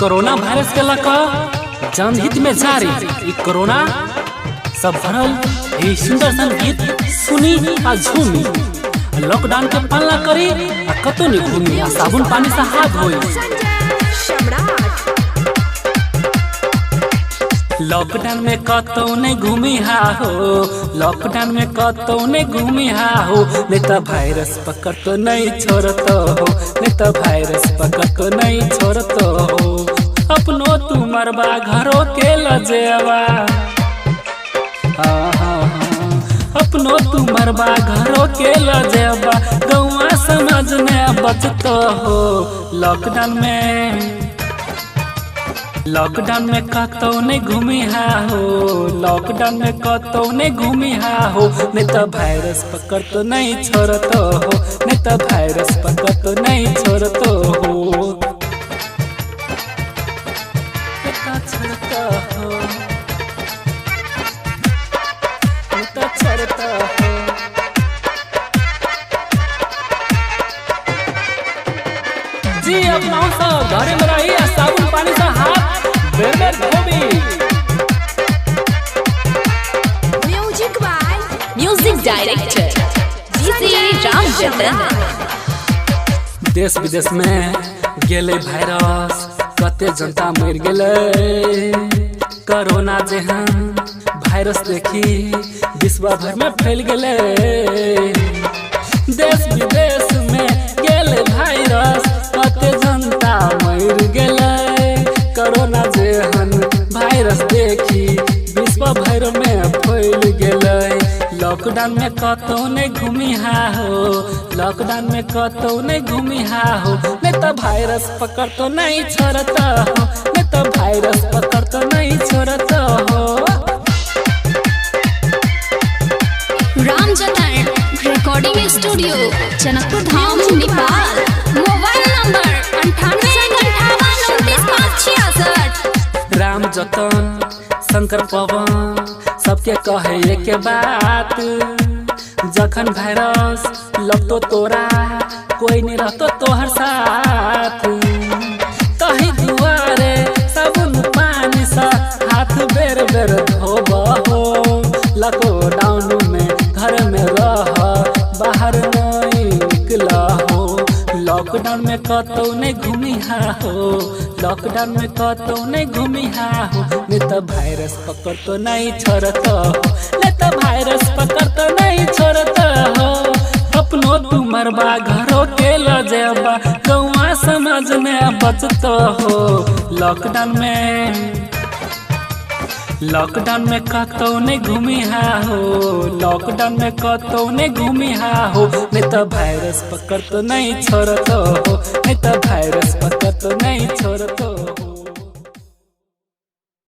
Corona virus के लका जनहित में जारी ई कोरोना सब भरल ई सुंदर सन गीत सुनी आ झूमी। लॉकडाउन के पालना करी आ कतो नहीं घूमी आ साबुन पानी से हाथ धोई। लॉकडाउन में कतो नहीं घूमी हा हो, लॉकडाउन में कतो नहीं घूमी हा हो। नहीं तो वायरस पकड़ तो नहीं छोड़तो हो, नहीं तो वायरस पकड़ तो नहीं छोड़तो हो। अपनो तू मरबा घरों के लजेवा, अपनो तू मरबा घरों के लजेवा। गौवा समझ में बचतो हो। लॉकडाउन में कतो नहीं घूमी हा हो, लॉकडाउन में कतो नहीं घूमी हा हो। नहीं तो वायरस पकड़ तो नहीं छोड़तो हो, नहीं तो वायरस पकड़ तो नहीं छोड़तो हो। छोड़तो हो, नहीं तो छोड़तो हो। जी अपना घरे में रही साबुन पानी से हाथ बेर धोबी। Music director Ram. देश विदेश में गेले वायरस, कते जनता मर गेले। कोरोना जेहन वायरस देखी विश्व भर में फैल गेले। देश विदेश में गेले वायरस, कते जनता मर गेले। कोरोना जेहन वायरस देखी विश्व भर में फैल गेले। लॉकडाउन में कतो नहीं घूमी हा हो, लॉकडाउन में कतो नहीं घूमी हा हो। नहीं तो वायरस पकड़ तो नहीं छोड़ता हो, नहीं तो वायरस पकड़ तो नहीं छोड़ता हो। Ram Jatan recording studio Janakpur Dham Nepal. Mobile number 9858296566। Ram Jatan Shankar पवन सबके कहे एक बात। जखन वायरस लगतो तोरा कोई नहीं रहतो तोहर साथ। कहीं दुआरे साबुन पानी से हाथ बेर बेर धोबा हो। लॉकडाउन में घर में रह, बाहर नहीं निकला हो। लॉकडाउन में कतो नहीं घूमी हा हो, लॉकडाउन में कतो नहीं घूमी हा हो। नहीं तो वायरस पकड़ तो नहीं छोड़तो हो, नहीं तो वायरस पकड़ तो नहीं छोड़तो हो। अपनो तू मरबा घरों के लजेबा, गौवा समझ में बचतो हो। लॉकडाउन में कतो नहीं घूमी हा हो, लॉकडाउन में कतो नहीं घूमी हा हो। नहीं तो वायरस पकड़ तो नहीं छोड़तो हो, नहीं